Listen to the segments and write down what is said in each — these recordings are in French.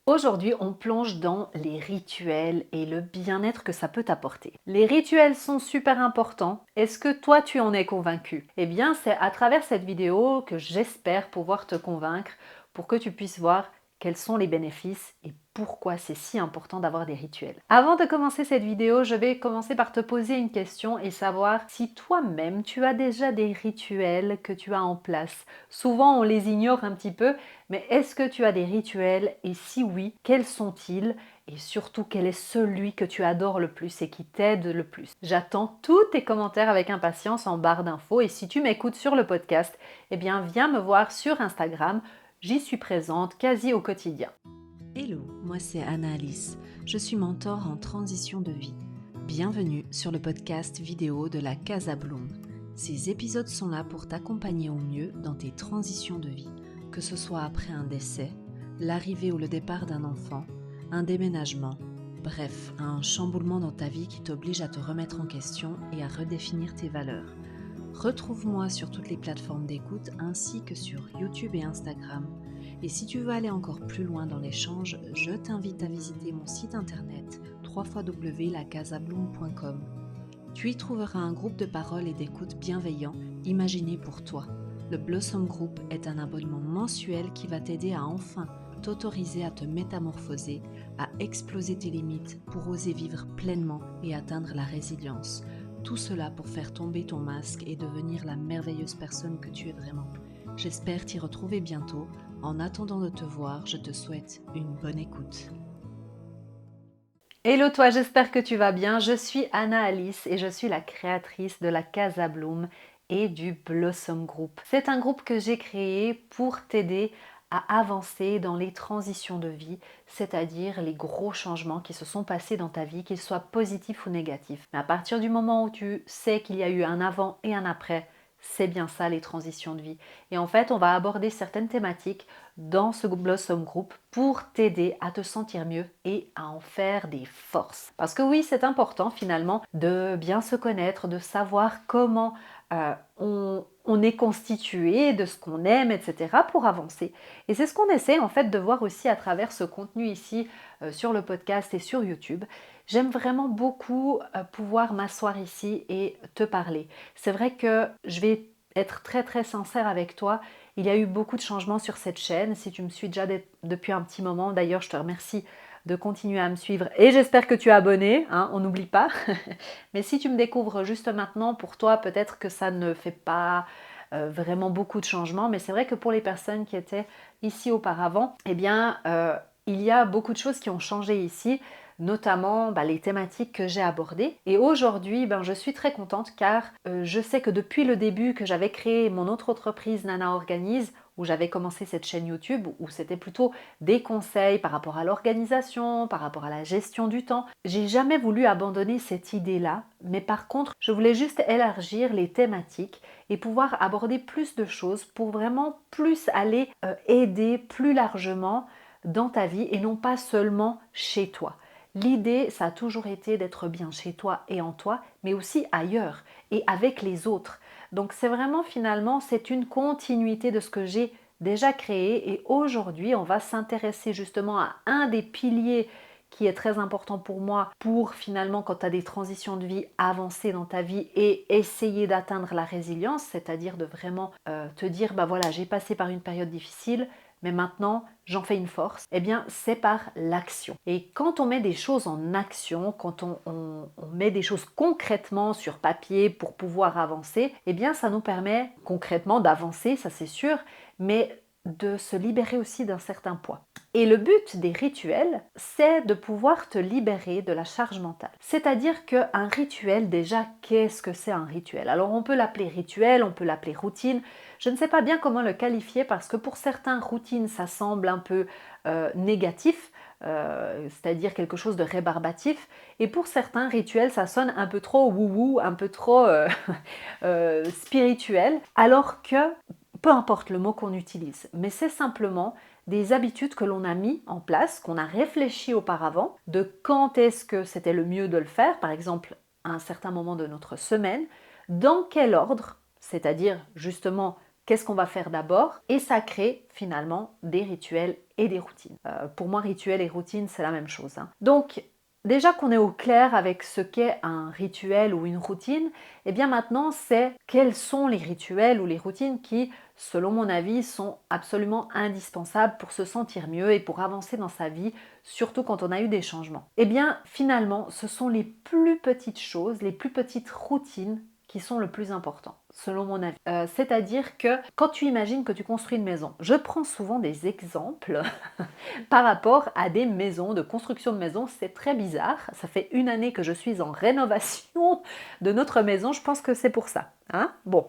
Aujourd'hui, on plonge dans les rituels et le bien-être que ça peut t'apporter. Les rituels sont super importants. Est-ce que toi, tu en es convaincu? Eh bien, c'est à travers cette vidéo que j'espère pouvoir te convaincre pour que tu puisses voir quels sont les bénéfices et pourquoi c'est si important d'avoir des rituels. Avant de commencer cette vidéo, je vais commencer par te poser une question et savoir si toi-même tu as déjà des rituels que tu as en place. Souvent, on les ignore un petit peu, mais est-ce que tu as des rituels et si oui, quels sont-ils? Et surtout, quel est celui que tu adores le plus et qui t'aide le plus? J'attends tous tes commentaires avec impatience en barre d'infos et si tu m'écoutes sur le podcast, eh bien viens me voir sur Instagram, j'y suis présente quasi au quotidien. Hello, moi c'est Anna-Alice, je suis mentor en transition de vie. Bienvenue sur le podcast vidéo de la Casa Bloom. Ces épisodes sont là pour t'accompagner au mieux dans tes transitions de vie, que ce soit après un décès, l'arrivée ou le départ d'un enfant, un déménagement, bref, un chamboulement dans ta vie qui t'oblige à te remettre en question et à redéfinir tes valeurs. Retrouve-moi sur toutes les plateformes d'écoute ainsi que sur YouTube et Instagram. Et si tu veux aller encore plus loin dans l'échange, je t'invite à visiter mon site internet www.lacasabloom.com. Tu y trouveras un groupe de parole et d'écoute bienveillant imaginé pour toi. Le Blossom Group est un abonnement mensuel qui va t'aider à enfin t'autoriser à te métamorphoser, à exploser tes limites pour oser vivre pleinement et atteindre la résilience. Tout cela pour faire tomber ton masque et devenir la merveilleuse personne que tu es vraiment. J'espère t'y retrouver bientôt. En attendant de te voir, je te souhaite une bonne écoute. Hello toi, j'espère que tu vas bien. Je suis Anna-Alice et je suis la créatrice de la Casa Bloom et du Blossom Group. C'est un groupe que j'ai créé pour t'aider à avancer dans les transitions de vie, c'est-à-dire les gros changements qui se sont passés dans ta vie, qu'ils soient positifs ou négatifs. Mais à partir du moment où tu sais qu'il y a eu un avant et un après, c'est bien ça les transitions de vie. Et en fait, on va aborder certaines thématiques dans ce Blossom Group pour t'aider à te sentir mieux et à en faire des forces. Parce que oui, c'est important finalement de bien se connaître, de savoir comment on est constitué, de ce qu'on aime, etc. pour avancer. Et c'est ce qu'on essaie en fait de voir aussi à travers ce contenu ici sur le podcast et sur YouTube. J'aime vraiment beaucoup pouvoir m'asseoir ici et te parler. C'est vrai que je vais être très très sincère avec toi. Il y a eu beaucoup de changements sur cette chaîne. Si tu me suis déjà depuis un petit moment, d'ailleurs, je te remercie de continuer à me suivre et j'espère que tu es abonné, hein, on n'oublie pas. Mais si tu me découvres juste maintenant, pour toi, peut-être que ça ne fait pas vraiment beaucoup de changements. Mais c'est vrai que pour les personnes qui étaient ici auparavant, eh bien, il y a beaucoup de choses qui ont changé ici, notamment les thématiques que j'ai abordées. Et aujourd'hui, je suis très contente car je sais que depuis le début que j'avais créé mon autre entreprise Nana Organise, où j'avais commencé cette chaîne YouTube, où c'était plutôt des conseils par rapport à l'organisation, par rapport à la gestion du temps. J'ai jamais voulu abandonner cette idée-là, mais par contre, je voulais juste élargir les thématiques et pouvoir aborder plus de choses pour vraiment plus aller aider plus largement dans ta vie et non pas seulement chez toi. L'idée, ça a toujours été d'être bien chez toi et en toi, mais aussi ailleurs et avec les autres. Donc c'est vraiment finalement, c'est une continuité de ce que j'ai déjà créé et aujourd'hui, on va s'intéresser justement à un des piliers qui est très important pour moi pour finalement quand tu as des transitions de vie avancer dans ta vie et essayer d'atteindre la résilience, c'est-à-dire de vraiment te dire voilà, j'ai passé par une période difficile, mais maintenant j'en fais une force, eh bien c'est par l'action. Et quand on met des choses en action, quand on met des choses concrètement sur papier pour pouvoir avancer, eh bien ça nous permet concrètement d'avancer, ça c'est sûr, mais de se libérer aussi d'un certain poids. Et le but des rituels, c'est de pouvoir te libérer de la charge mentale. C'est-à-dire qu'un rituel, déjà, qu'est-ce que c'est un rituel? Alors on peut l'appeler rituel, on peut l'appeler routine. Je ne sais pas bien comment le qualifier parce que pour certains, routine, ça semble un peu négatif, c'est-à-dire quelque chose de rébarbatif. Et pour certains, rituel, ça sonne un peu trop wou-wou, un peu trop spirituel, alors que peu importe le mot qu'on utilise, mais c'est simplement des habitudes que l'on a mis en place, qu'on a réfléchi auparavant, de quand est-ce que c'était le mieux de le faire, par exemple à un certain moment de notre semaine, dans quel ordre, c'est-à-dire justement qu'est-ce qu'on va faire d'abord, et ça crée finalement des rituels et des routines. Pour moi, rituel et routine, c'est la même chose, hein. Donc, déjà qu'on est au clair avec ce qu'est un rituel ou une routine, et bien maintenant, c'est quels sont les rituels ou les routines qui, selon mon avis, sont absolument indispensables pour se sentir mieux et pour avancer dans sa vie, surtout quand on a eu des changements. Eh bien, finalement, ce sont les plus petites choses, les plus petites routines qui sont le plus important, selon mon avis. C'est-à-dire que quand tu imagines que tu construis une maison, je prends souvent des exemples par rapport à des maisons, de construction de maisons, c'est très bizarre. Ça fait 1 année que je suis en rénovation de notre maison, je pense que c'est pour ça, hein. Bon,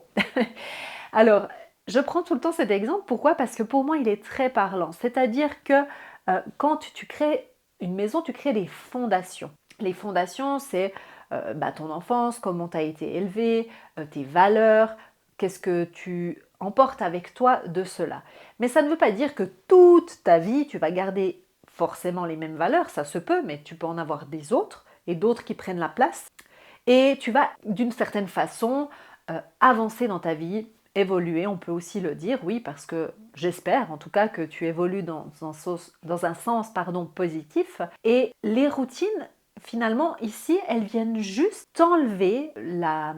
alors, je prends tout le temps cet exemple, pourquoi? Parce que pour moi, il est très parlant. C'est-à-dire que quand tu crées une maison, tu crées des fondations. Les fondations, c'est ton enfance, comment tu as été élevé, tes valeurs, qu'est-ce que tu emportes avec toi de cela. Mais ça ne veut pas dire que toute ta vie, tu vas garder forcément les mêmes valeurs, ça se peut, mais tu peux en avoir des autres et d'autres qui prennent la place. Et tu vas d'une certaine façon avancer dans ta vie, évoluer, on peut aussi le dire, oui, parce que j'espère en tout cas que tu évolues dans un sens positif. Et les routines, finalement, ici, elles viennent juste t'enlever la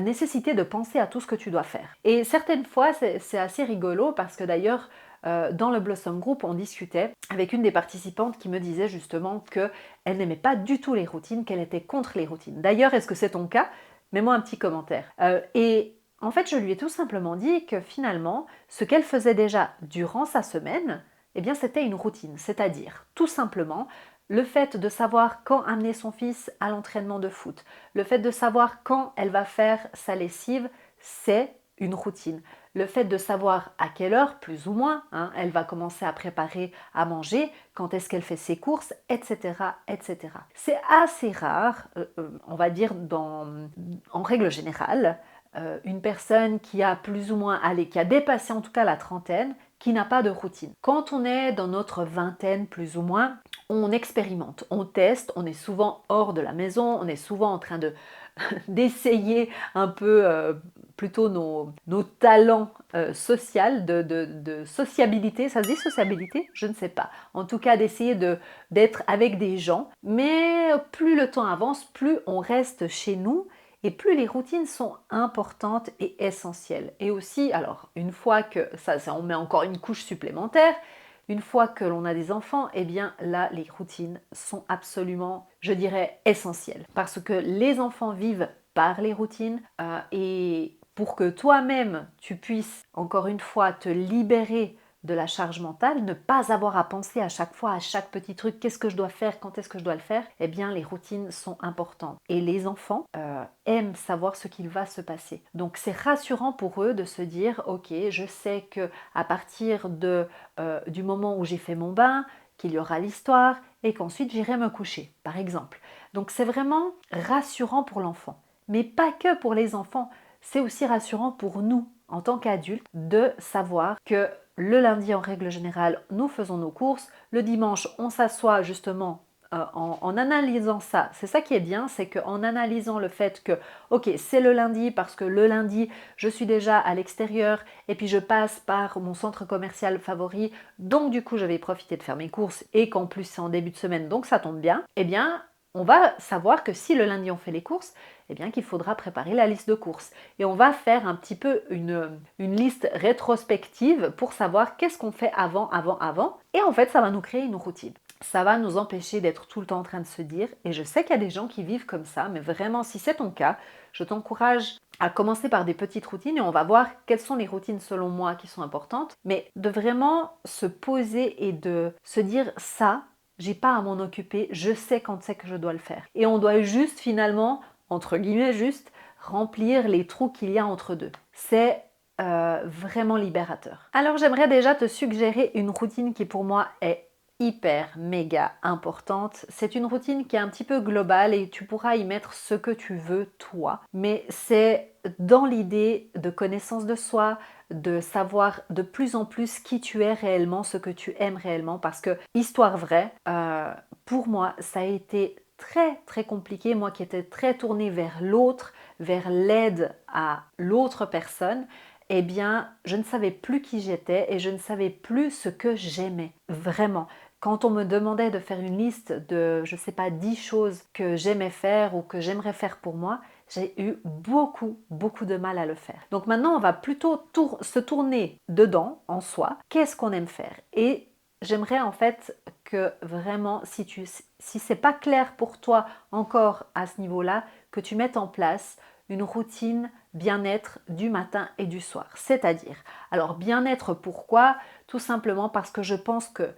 nécessité de penser à tout ce que tu dois faire. Et certaines fois, c'est assez rigolo parce que d'ailleurs, dans le Blossom Group, on discutait avec une des participantes qui me disait justement qu'elle n'aimait pas du tout les routines, qu'elle était contre les routines. D'ailleurs, est-ce que c'est ton cas? Mets-moi un petit commentaire. Et en fait, je lui ai tout simplement dit que finalement, ce qu'elle faisait déjà durant sa semaine, eh bien, c'était une routine. C'est-à-dire, tout simplement, le fait de savoir quand amener son fils à l'entraînement de foot, le fait de savoir quand elle va faire sa lessive, c'est une routine. Le fait de savoir à quelle heure, plus ou moins, hein, elle va commencer à préparer à manger, quand est-ce qu'elle fait ses courses, etc. etc. C'est assez rare, on va dire en règle générale, une personne qui a plus ou moins, qui a dépassé en tout cas la trentaine, qui n'a pas de routine. Quand on est dans notre vingtaine plus ou moins, on expérimente, on teste, on est souvent hors de la maison, on est souvent en train d'essayer un peu plutôt nos talents sociaux, de sociabilité. Ça se dit sociabilité? Je ne sais pas. En tout cas, d'essayer d'être avec des gens. Mais plus le temps avance, plus on reste chez nous et plus les routines sont importantes et essentielles. Et aussi, alors, une fois que ça on met encore une couche supplémentaire, une fois que l'on a des enfants, eh bien là, les routines sont absolument, je dirais, essentielles. Parce que les enfants vivent par les routines et pour que toi-même, tu puisses, encore une fois, te libérer de la charge mentale, ne pas avoir à penser à chaque fois, à chaque petit truc, qu'est-ce que je dois faire, quand est-ce que je dois le faire, eh bien les routines sont importantes. Et les enfants aiment savoir ce qu'il va se passer. Donc c'est rassurant pour eux de se dire, ok, je sais que à partir du moment où j'ai fait mon bain, qu'il y aura l'histoire et qu'ensuite j'irai me coucher, par exemple. Donc c'est vraiment rassurant pour l'enfant. Mais pas que pour les enfants, c'est aussi rassurant pour nous, en tant qu'adultes, de savoir que le lundi, en règle générale, nous faisons nos courses. Le dimanche, on s'assoit justement en analysant ça. C'est ça qui est bien, c'est qu'en analysant le fait que, ok, c'est le lundi parce que le lundi, je suis déjà à l'extérieur et puis je passe par mon centre commercial favori, donc du coup, je vais profiter de faire mes courses et qu'en plus, c'est en début de semaine, donc ça tombe bien. Eh bien, on va savoir que si le lundi on fait les courses, eh bien qu'il faudra préparer la liste de courses. Et on va faire un petit peu une liste rétrospective pour savoir qu'est-ce qu'on fait avant. Et en fait, ça va nous créer une routine. Ça va nous empêcher d'être tout le temps en train de se dire, et je sais qu'il y a des gens qui vivent comme ça, mais vraiment, si c'est ton cas, je t'encourage à commencer par des petites routines et on va voir quelles sont les routines selon moi qui sont importantes, mais de vraiment se poser et de se dire ça, j'ai pas à m'en occuper, je sais quand c'est que je dois le faire. Et on doit juste finalement, entre guillemets juste, remplir les trous qu'il y a entre deux. C'est vraiment libérateur. Alors j'aimerais déjà te suggérer une routine qui pour moi est hyper méga importante. C'est une routine qui est un petit peu globale et tu pourras y mettre ce que tu veux toi. Mais c'est dans l'idée de connaissance de soi, de savoir de plus en plus qui tu es réellement, ce que tu aimes réellement. Parce que, histoire vraie, pour moi, ça a été très très compliqué. Moi qui étais très tournée vers l'autre, vers l'aide à l'autre personne, eh bien, je ne savais plus qui j'étais et je ne savais plus ce que j'aimais. Vraiment. Quand on me demandait de faire une liste de, je ne sais pas, 10 choses que j'aimais faire ou que j'aimerais faire pour moi, j'ai eu beaucoup, beaucoup de mal à le faire. Donc maintenant, on va plutôt se tourner dedans, en soi. Qu'est-ce qu'on aime faire? Et j'aimerais en fait que vraiment, si c'est pas clair pour toi encore à ce niveau-là, que tu mettes en place une routine bien-être du matin et du soir. C'est-à-dire, alors bien-être pourquoi? Tout simplement parce que je pense que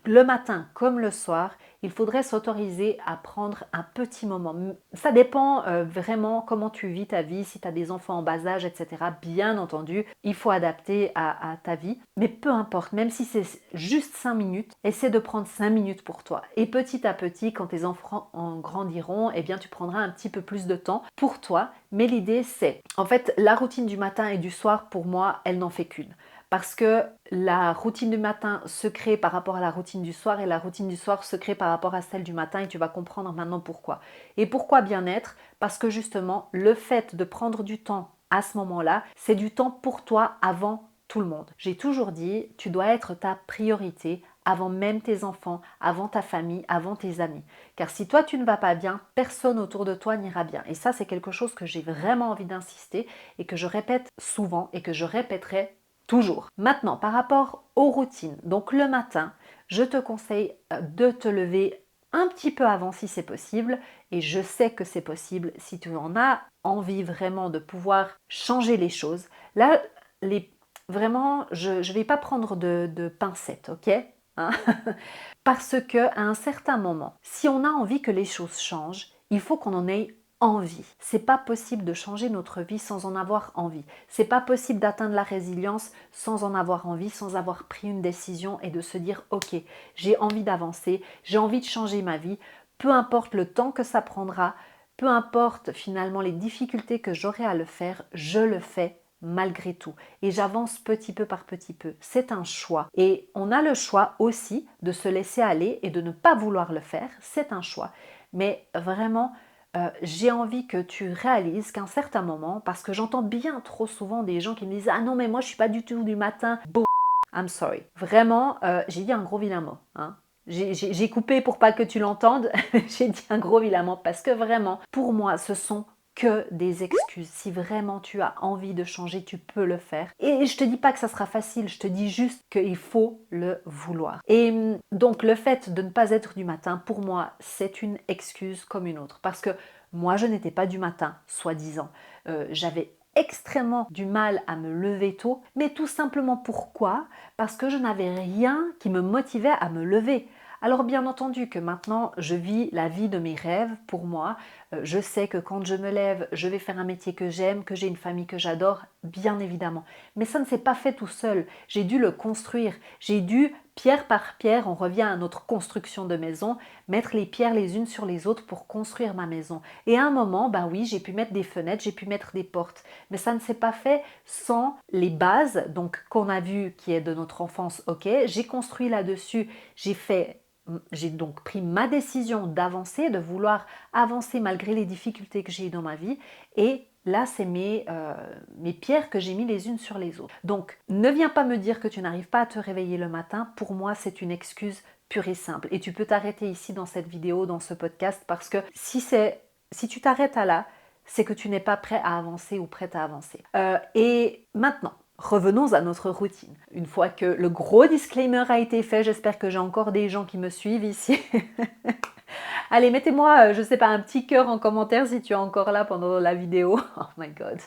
le matin comme le soir, il faudrait s'autoriser à prendre un petit moment. Ça dépend vraiment comment tu vis ta vie, si tu as des enfants en bas âge, etc. Bien entendu, il faut adapter à ta vie. Mais peu importe, même si c'est juste 5 minutes, essaie de prendre 5 minutes pour toi. Et petit à petit, quand tes enfants en grandiront, eh bien tu prendras un petit peu plus de temps pour toi. Mais l'idée c'est, en fait, la routine du matin et du soir, pour moi, elle n'en fait qu'une. Parce que la routine du matin se crée par rapport à la routine du soir et la routine du soir se crée par rapport à celle du matin et tu vas comprendre maintenant pourquoi. Et pourquoi bien-être? Parce que justement, le fait de prendre du temps à ce moment-là, c'est du temps pour toi avant tout le monde. J'ai toujours dit, tu dois être ta priorité avant même tes enfants, avant ta famille, avant tes amis. Car si toi tu ne vas pas bien, personne autour de toi n'ira bien. Et ça, c'est quelque chose que j'ai vraiment envie d'insister et que je répète souvent et que je répéterai toujours. Maintenant, par rapport aux routines, donc le matin, je te conseille de te lever un petit peu avant si c'est possible, et je sais que c'est possible si tu en as envie vraiment de pouvoir changer les choses. Là, vraiment, je ne vais pas prendre de pincettes, ok, hein? Parce que à un certain moment, si on a envie que les choses changent, il faut qu'on en ait envie. C'est pas possible de changer notre vie sans en avoir envie. C'est pas possible d'atteindre la résilience sans en avoir envie, sans avoir pris une décision et de se dire OK, j'ai envie d'avancer, j'ai envie de changer ma vie, peu importe le temps que ça prendra, peu importe finalement les difficultés que j'aurai à le faire, je le fais malgré tout. Et j'avance petit peu par petit peu. C'est un choix. Et on a le choix aussi de se laisser aller et de ne pas vouloir le faire. C'est un choix. Mais vraiment, j'ai envie que tu réalises qu'à un certain moment, parce que j'entends bien trop souvent des gens qui me disent « Ah non, mais moi je suis pas du tout du matin. » I'm sorry. Vraiment, j'ai dit un gros vilain mot. Hein. J'ai coupé pour pas que tu l'entendes. J'ai dit un gros vilain mot parce que vraiment, pour moi, ce sont que des excuses. Si vraiment tu as envie de changer, tu peux le faire. Et je te dis pas que ça sera facile, je te dis juste qu'il faut le vouloir. Et donc le fait de ne pas être du matin, pour moi, c'est une excuse comme une autre. Parce que moi, je n'étais pas du matin, soi-disant. J'avais extrêmement du mal à me lever tôt, mais tout simplement pourquoi? Parce que je n'avais rien qui me motivait à me lever. Alors bien entendu que maintenant je vis la vie de mes rêves pour moi, je sais que quand je me lève, je vais faire un métier que j'aime, que j'ai une famille que j'adore, bien évidemment. Mais ça ne s'est pas fait tout seul, j'ai dû le construire, j'ai dû pierre par pierre, on revient à notre construction de maison, mettre les pierres les unes sur les autres pour construire ma maison. Et à un moment, bah oui, j'ai pu mettre des fenêtres, j'ai pu mettre des portes, mais ça ne s'est pas fait sans les bases, donc qu'on a vu qui est de notre enfance, ok, j'ai construit là-dessus, j'ai donc pris ma décision d'avancer, de vouloir avancer malgré les difficultés que j'ai eues dans ma vie. Et là, c'est mes pierres que j'ai mis les unes sur les autres. Donc, ne viens pas me dire que tu n'arrives pas à te réveiller le matin. Pour moi, c'est une excuse pure et simple. Et tu peux t'arrêter ici dans cette vidéo, dans ce podcast, parce que si tu t'arrêtes à là, c'est que tu n'es pas prêt à avancer ou prête à avancer. Et maintenant, revenons à notre routine. Une fois que le gros disclaimer a été fait, j'espère que j'ai encore des gens qui me suivent ici. Allez, mettez-moi, je ne sais pas, un petit cœur en commentaire si tu es encore là pendant la vidéo. Oh my god.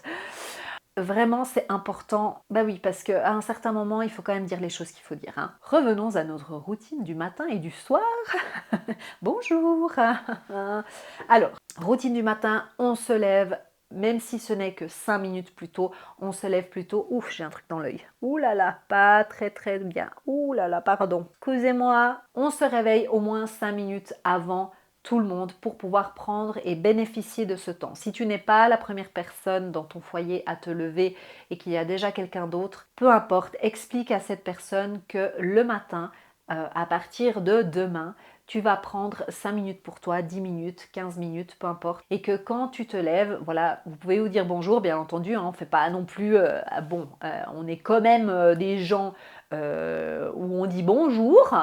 Vraiment, c'est important. Bah oui, parce qu'à un certain moment, il faut quand même dire les choses qu'il faut dire. Hein. Revenons à notre routine du matin et du soir. Bonjour. Alors, routine du matin, on se lève. Même si ce n'est que 5 minutes plus tôt, on se lève plus tôt. Ouf, j'ai un truc dans l'œil. Ouh là là, pas très très bien. Ouh là là, pardon. Excusez-moi. On se réveille au moins 5 minutes avant tout le monde pour pouvoir prendre et bénéficier de ce temps. Si tu n'es pas la première personne dans ton foyer à te lever et qu'il y a déjà quelqu'un d'autre, peu importe, explique à cette personne que le matin, à partir de demain, tu vas prendre 5 minutes pour toi, 10 minutes, 15 minutes, peu importe. Et que quand tu te lèves, voilà, vous pouvez vous dire bonjour, bien entendu, hein, on ne fait pas non plus, on est quand même des gens où on dit bonjour,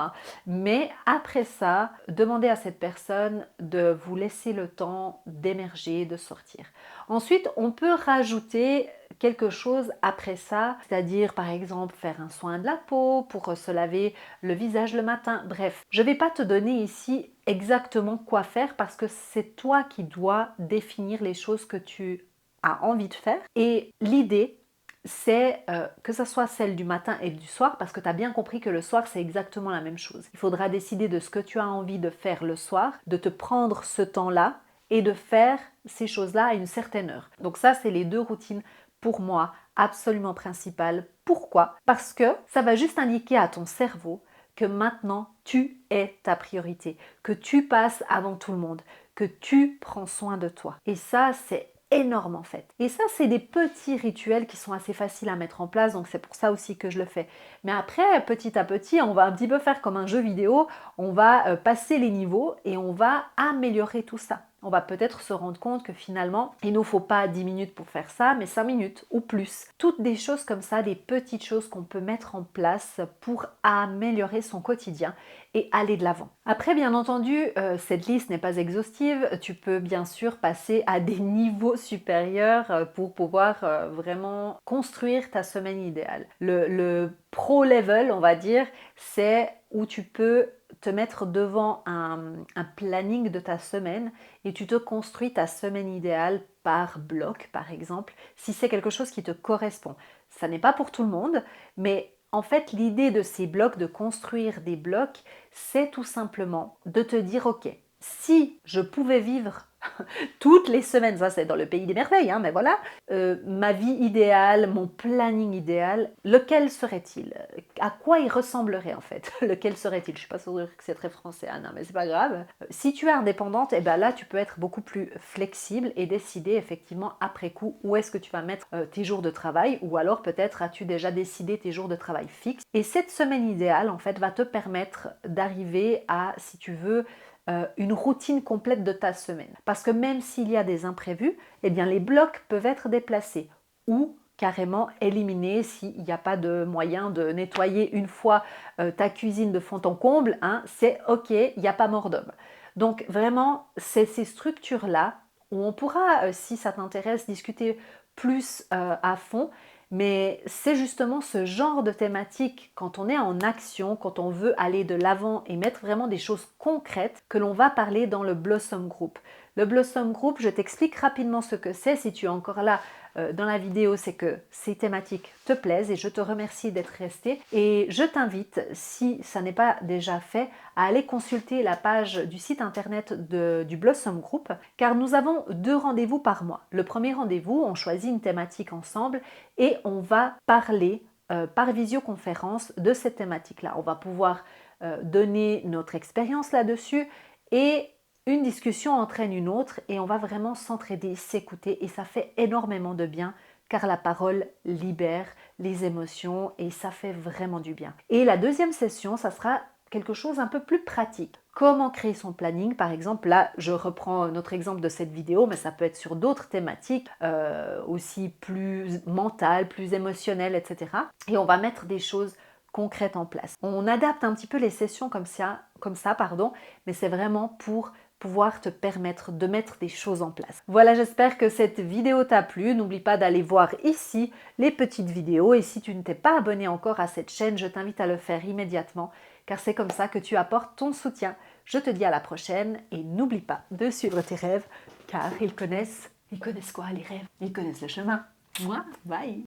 mais après ça, demandez à cette personne de vous laisser le temps d'émerger, de sortir. Ensuite, on peut rajouter quelque chose après ça, c'est-à-dire par exemple faire un soin de la peau pour se laver le visage le matin. Bref, je ne vais pas te donner ici exactement quoi faire parce que c'est toi qui dois définir les choses que tu as envie de faire. Et l'idée, c'est que ce soit celle du matin et du soir, parce que tu as bien compris que le soir, c'est exactement la même chose. Il faudra décider de ce que tu as envie de faire le soir, de te prendre ce temps-là et de faire ces choses-là à une certaine heure. Donc ça, c'est les deux routines pour moi absolument principales. Pourquoi? Parce que ça va juste indiquer à ton cerveau que maintenant, tu es ta priorité, que tu passes avant tout le monde, que tu prends soin de toi. Et ça, c'est énorme en fait. Et ça, c'est des petits rituels qui sont assez faciles à mettre en place, donc c'est pour ça aussi que je le fais. Mais après, petit à petit, on va un petit peu faire comme un jeu vidéo, on va passer les niveaux et on va améliorer tout ça. On va peut-être se rendre compte que finalement, il ne nous faut pas 10 minutes pour faire ça, mais 5 minutes ou plus. Toutes des choses comme ça, des petites choses qu'on peut mettre en place pour améliorer son quotidien et aller de l'avant. Après, bien entendu, cette liste n'est pas exhaustive. Tu peux bien sûr passer à des niveaux supérieurs pour pouvoir vraiment construire ta semaine idéale. Le pro level, on va dire, c'est où tu peux te mettre devant un planning de ta semaine et tu te construis ta semaine idéale par bloc, par exemple, si c'est quelque chose qui te correspond. Ça n'est pas pour tout le monde, mais en fait, l'idée de ces blocs, de construire des blocs, c'est tout simplement de te dire, ok, si je pouvais vivre toutes les semaines, ça c'est dans le pays des merveilles, hein, mais voilà, ma vie idéale, mon planning idéal, lequel serait-il? À quoi il ressemblerait en fait? Lequel serait-il? Je suis pas sûre que c'est très français, Anna, mais c'est pas grave. Si tu es indépendante, et ben là tu peux être beaucoup plus flexible et décider effectivement après coup où est-ce que tu vas mettre tes jours de travail, ou alors peut-être as-tu déjà décidé tes jours de travail fixes. Et cette semaine idéale en fait va te permettre d'arriver à, si tu veux, une routine complète de ta semaine. Parce que même s'il y a des imprévus, eh bien les blocs peuvent être déplacés ou carrément éliminés s'il n'y a pas de moyen de nettoyer une fois ta cuisine de fond en comble, hein, c'est ok, il n'y a pas mort d'homme. Donc vraiment, c'est ces structures-là où on pourra, si ça t'intéresse, discuter plus à fond. Mais c'est justement ce genre de thématique, quand on est en action, quand on veut aller de l'avant et mettre vraiment des choses concrètes, que l'on va parler dans le Blossom Group. Le Blossom Group, je t'explique rapidement ce que c'est. Si tu es encore là dans la vidéo, c'est que ces thématiques te plaisent et je te remercie d'être resté. Et je t'invite, si ça n'est pas déjà fait, à aller consulter la page du site internet du Blossom Group, car nous avons 2 rendez-vous par mois. Le premier rendez-vous, on choisit une thématique ensemble et on va parler par visioconférence de cette thématique-là. On va pouvoir donner notre expérience là-dessus et une discussion entraîne une autre et on va vraiment s'entraider, s'écouter et ça fait énormément de bien car la parole libère les émotions et ça fait vraiment du bien. Et la deuxième session, ça sera quelque chose un peu plus pratique. Comment créer son planning, par exemple, là je reprends notre exemple de cette vidéo, mais ça peut être sur d'autres thématiques aussi plus mentales, plus émotionnelles, etc. Et on va mettre des choses concrètes en place. On adapte un petit peu les sessions comme ça, mais c'est vraiment pour pouvoir te permettre de mettre des choses en place. Voilà, j'espère que cette vidéo t'a plu. N'oublie pas d'aller voir ici les petites vidéos et si tu ne t'es pas abonné encore à cette chaîne, je t'invite à le faire immédiatement car c'est comme ça que tu apportes ton soutien. Je te dis à la prochaine et n'oublie pas de suivre tes rêves car ils connaissent quoi les rêves? Ils connaissent le chemin. Moi, bye!